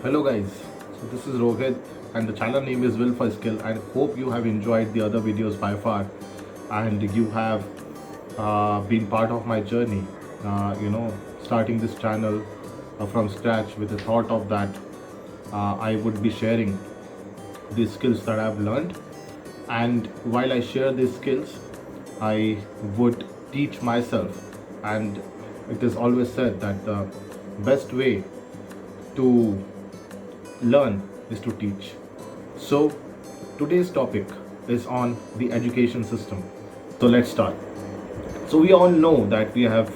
Hello guys, so this is Rohit and the channel name is Will for Skill, and hope you have enjoyed the other videos by far and you have been part of my journey, starting this channel from scratch with the thought of that I would be sharing the skills that I've learned, and while I share these skills I would teach myself. And it is always said that the best way to learn is to teach. So today's topic is on the education system. So let's start. So we all know that we have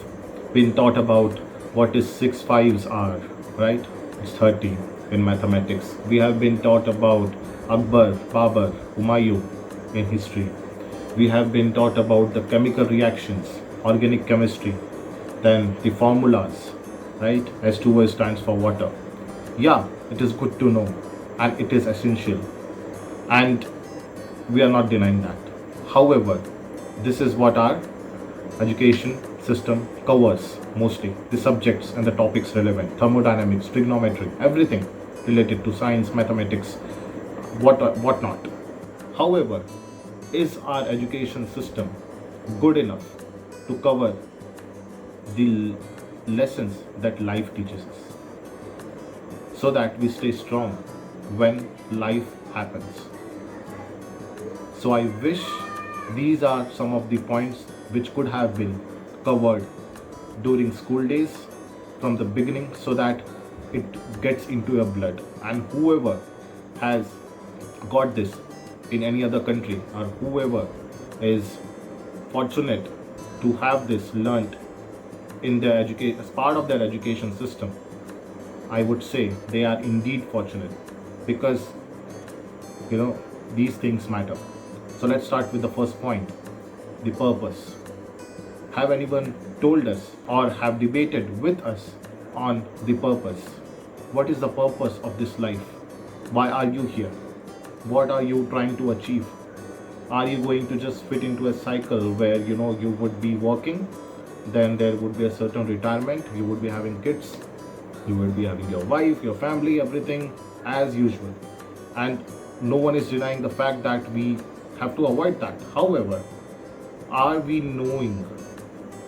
been taught about what is 6 fives are, right? It's 30 in mathematics. We have been taught about Akbar, Babur, Humayun in history. We have been taught about the chemical reactions, organic chemistry, then the formulas, right? H2O stands for water. Yeah, it is good to know and it is essential, and we are not denying that. However, this is what our education system covers mostly, the subjects and the topics relevant: thermodynamics, trigonometry, everything related to science, mathematics, whatnot. However, is our education system good enough to cover the lessons that life teaches us, so that we stay strong when life happens? So I wish these are some of the points which could have been covered during school days from the beginning, so that it gets into your blood, and whoever has got this in any other country, or whoever is fortunate to have this learnt in their education as part of their education system, I would say they are indeed fortunate, because these things matter. So let's start with the first point, the purpose. Have anyone told us or have debated with us on the purpose? What is the purpose of this life? Why are you here? What are you trying to achieve? Are you going to just fit into a cycle where you would be working, then there would be a certain retirement, you would be having kids, you will be having your wife, your family, everything as usual, and no one is denying the fact that we have to avoid that. However, are we knowing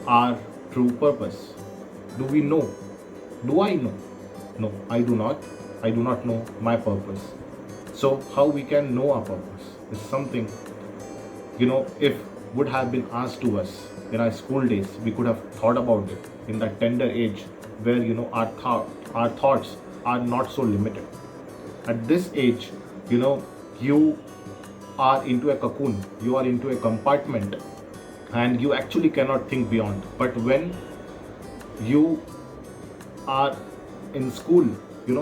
our true purpose? Do we know? Do I know? No, I do not. I do not know my purpose. So how we can know our purpose is something, if would have been asked to us in our school days, we could have thought about it in that tender age where our thoughts are not so limited. At this age, you are into a cocoon, you are into a compartment, and you actually cannot think beyond. But when you are in school,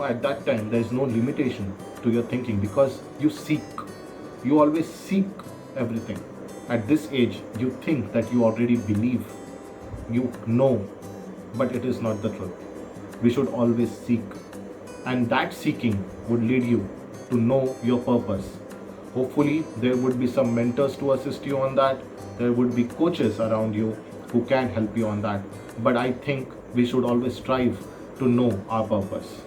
at that time there is no limitation to your thinking, because you always seek everything. At this age you think that you already believe, you know, but it is not the truth. We should always seek, and that seeking would lead you to know your purpose. Hopefully there would be some mentors to assist you on that, there would be coaches around you who can help you on that, but I think we should always strive to know our purpose.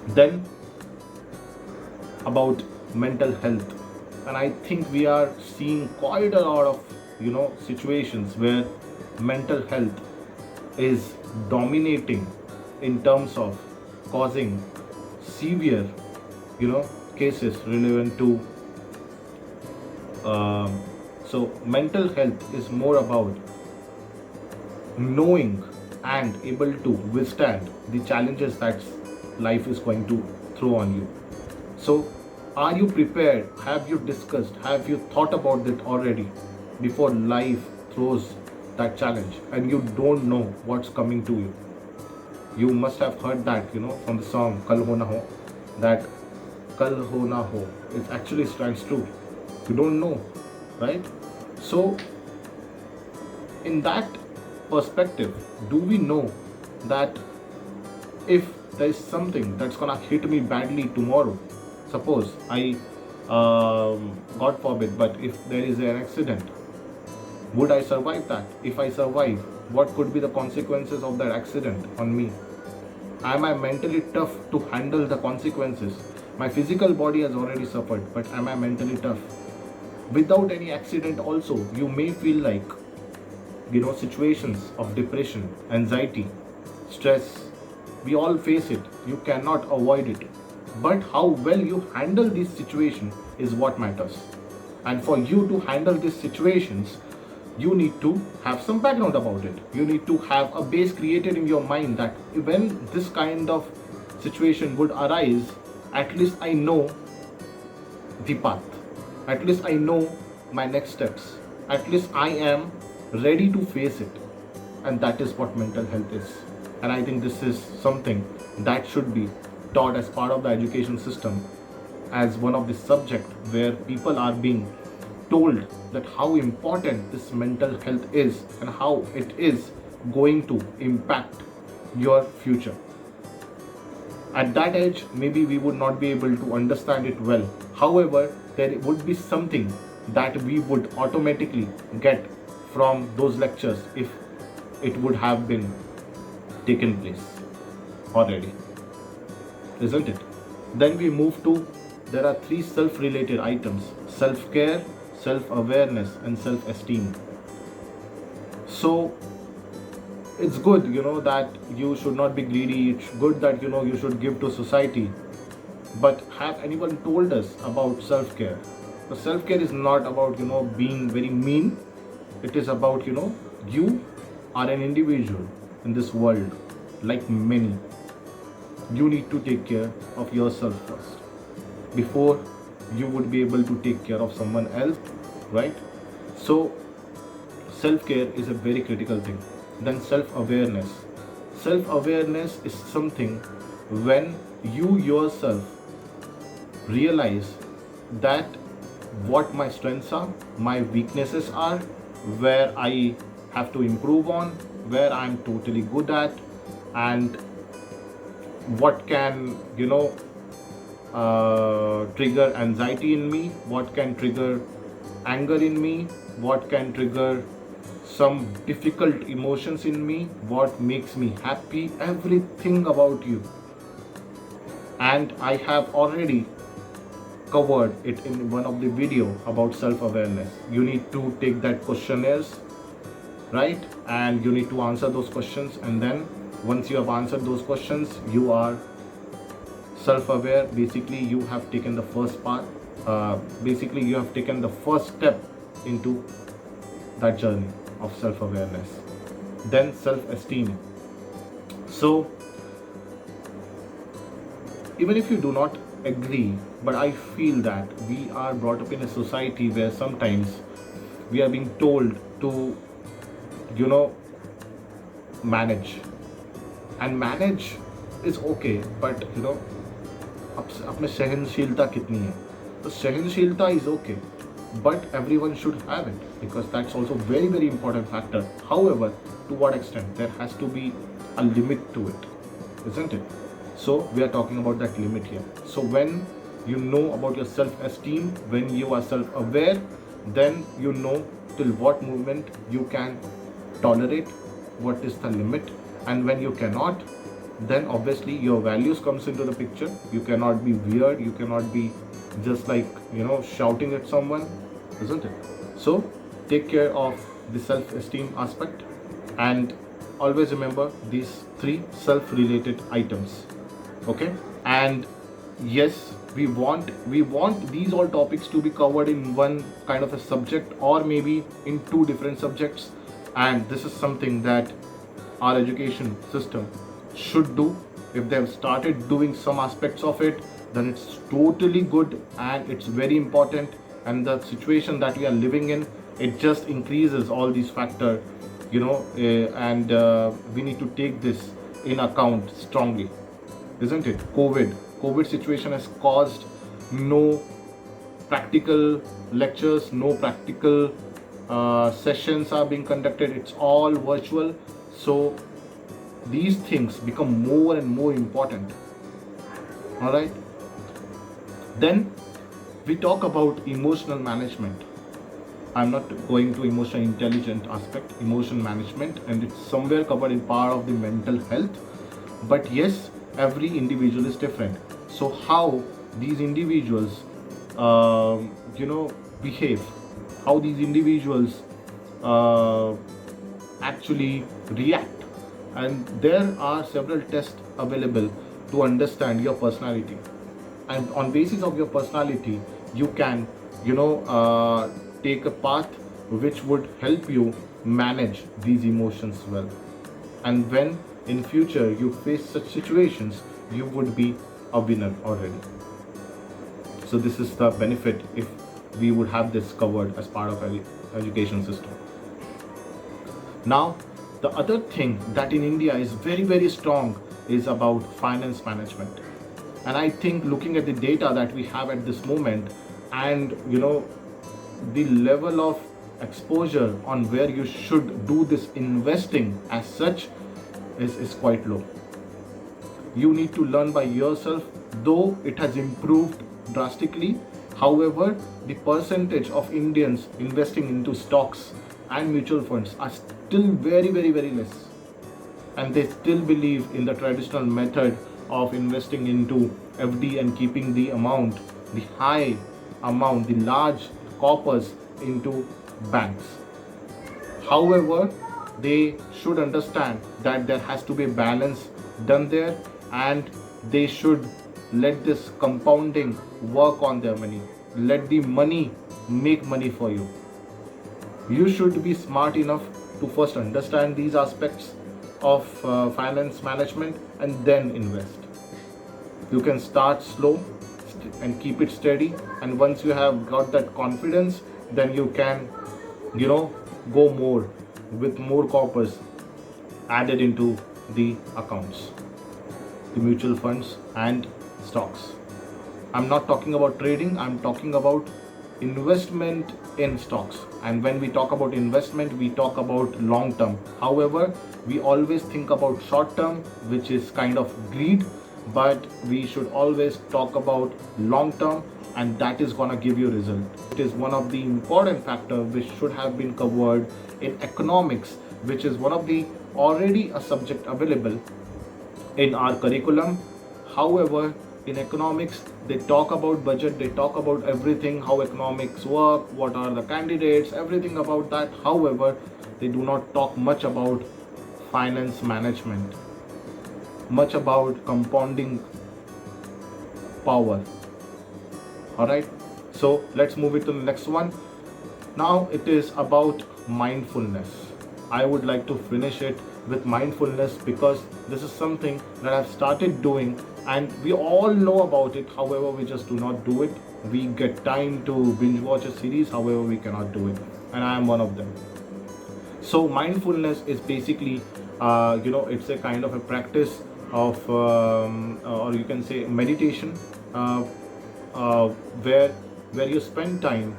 Then about mental health, and I think we are seeing quite a lot of situations where mental health is dominating in terms of causing severe cases relevant to so mental health is more about knowing and able to withstand the challenges that life is going to throw on you. So are you prepared? Have you discussed, have you thought about it already before life throws that challenge and you don't know what's coming to you? You must have heard that from the song Kal Ho Na Ho, that Kal Ho Na Ho, it actually stands true. You don't know, right? So in that perspective, do we know that if there is something that's gonna hit me badly tomorrow, suppose I God forbid, but if there is an accident, would I survive that? If I survive, what could be the consequences of that accident on me? Am I mentally tough to handle the consequences? My physical body has already suffered, but am I mentally tough? Without any accident also, you may feel like, situations of depression, anxiety, stress. We all face it. You cannot avoid it. But how well you handle this situation is what matters. And for you to handle these situations, you need to have some background about it. You need to have a base created in your mind that when this kind of situation would arise, at least I know the path. At least I know my next steps. At least I am ready to face it. And that is what mental health is. And I think this is something that should be taught as part of the education system, as one of the subject where people are being told that how important this mental health is and how it is going to impact your future. At that age, maybe we would not be able to understand it well. However, there would be something that we would automatically get from those lectures if it would have been taken place already, isn't it? Then we move to, there are 3 self-related items: self-care, self-awareness, and self-esteem. So it's good, that you should not be greedy. It's good that, you should give to society. But have anyone told us about self-care? The self-care is not about, being very mean. It is about, you are an individual in this world, like many. You need to take care of yourself first before you would be able to take care of someone else, right? So self-care is a very critical thing. Then self-awareness. Self-awareness is something when you yourself realize that what my strengths are, my weaknesses are, where I have to improve on, where I'm totally good at, and what can, trigger anxiety in me, what can trigger anger in me, what can trigger some difficult emotions in me, what makes me happy, everything about you. And I have already covered it in one of the video about self-awareness. You need to take that questionnaires, right? And you need to answer those questions, and then once you have answered those questions, you are self-aware. Basically, you have taken the first part. Basically, you have taken the first step into that journey of self-awareness. Then self-esteem. So even if you do not agree, but I feel that we are brought up in a society where sometimes we are being told to, manage. And manage is okay, but अब में सहनशीलता कितनी है? तो सहनशीलता is okay, but everyone should have it, because that's also very, very important factor. However, to what extent? There has to be a limit to it, isn't it? So we are talking about that limit here. So when you know about your self-esteem, when you are self-aware, then you know till what moment you can tolerate, what is the limit, and when you cannot, then obviously your values comes into the picture. You cannot be weird, you cannot be just like, shouting at someone, isn't it? So take care of the self-esteem aspect, and always remember these 3 self-related items, okay? And yes, we want these all topics to be covered in one kind of a subject, or maybe in 2 different subjects. And this is something that our education system should do. If they have started doing some aspects of it, then it's totally good, and it's very important. And the situation that we are living in, it just increases all these factors, and we need to take this in account strongly, isn't it? COVID situation has caused no practical lectures, no practical sessions are being conducted. It's all virtual. So these things become more and more important. All right. Then we talk about emotional management. I'm not going to emotional intelligent aspect, emotion management, and it's somewhere covered in part of the mental health. But yes, every individual is different. So how these individuals behave, how these individuals uh, actually react, and there are several tests available to understand your personality, and on basis of your personality you can take a path which would help you manage these emotions well, and when in future you face such situations you would be a winner already. So this is the benefit if we would have this covered as part of our education system. Now, the other thing that in India is very, very strong is about finance management. And I think looking at the data that we have at this moment, and the level of exposure on where you should do this investing as such is quite low. You need to learn by yourself, though it has improved drastically. However, the percentage of Indians investing into stocks and mutual funds are still very, very, very less. And they still believe in the traditional method of investing into FD and keeping the amount, the high amount, the large coppers into banks. However, they should understand that there has to be balance done there, and they should let this compounding work on their money. Let the money make money for you. You should be smart enough to first understand these aspects of finance management and then invest. You can start slow and keep it steady, and once you have got that confidence, then you can go more with more coppers added into the accounts, the mutual funds and stocks. I'm not talking about trading, I'm talking about investment in stocks. And when we talk about investment, we talk about long term. However, we always think about short term, which is kind of greed, but we should always talk about long term, and that is gonna give you result. It is one of the important factors which should have been covered in economics, which is one of the already a subject available in our curriculum. However, in economics, they talk about budget, they talk about everything, how economics work, what are the candidates, everything about that. However, they do not talk much about finance management, much about compounding power. Alright, so let's move it to the next one. Now it is about mindfulness. I would like to finish it with mindfulness because this is something that I've started doing and we all know about it. However, we just do not do it. We get time to binge watch a series, however we cannot do it, and I am one of them. So mindfulness is basically it's a kind of a practice of or you can say meditation, where you spend time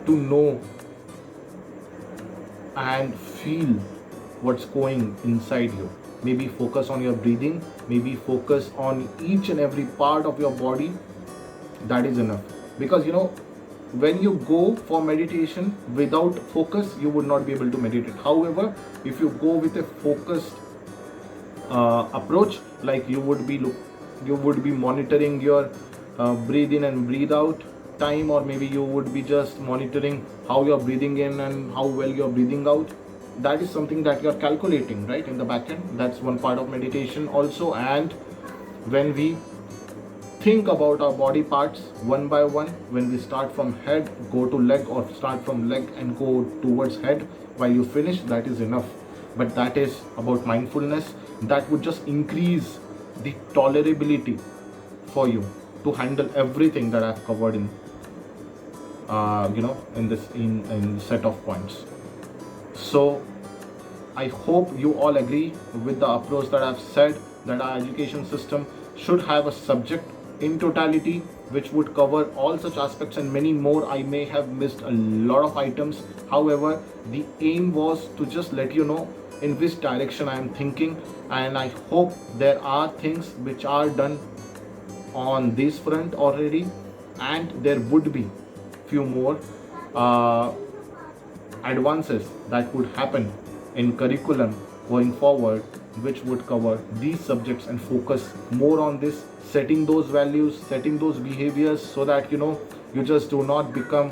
to know and feel what's going inside you. Maybe focus on your breathing, maybe focus on each and every part of your body. That is enough, because when you go for meditation without focus, you would not be able to meditate. However, if you go with a focused approach, like you would be monitoring your breathe in and breathe out time, or maybe you would be just monitoring how you're breathing in and how well you're breathing out. That is something that you're calculating, right, in the back end. That's one part of meditation also. And when we think about our body parts one by one, when we start from head, go to leg, or start from leg and go towards head, while you finish, that is enough. But that is about mindfulness. That would just increase the tolerability for you to handle everything that I've covered in in this set of points. So I hope you all agree with the approach that I've said, that our education system should have a subject in totality which would cover all such aspects and many more. I may have missed a lot of items. However, the aim was to just let you know in which direction I am thinking, and I hope there are things which are done on this front already, and there would be few more advances that would happen in curriculum going forward which would cover these subjects and focus more on this, setting those values, setting those behaviors, so that you just do not become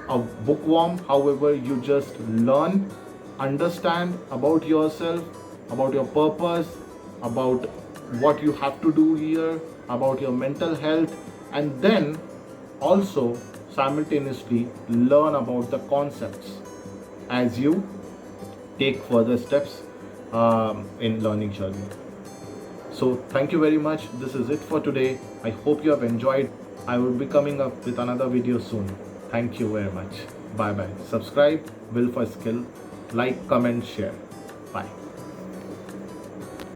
a bookworm. However, you just learn, understand about yourself, about your purpose, about what you have to do here, about your mental health, and then also simultaneously learn about the concepts as you take further steps in learning journey. So thank you very much. This is it for today. I hope you have enjoyed. I will be coming up with another video soon. Thank you very much. Bye bye. Subscribe Will for Skill. Like, comment, share. Bye.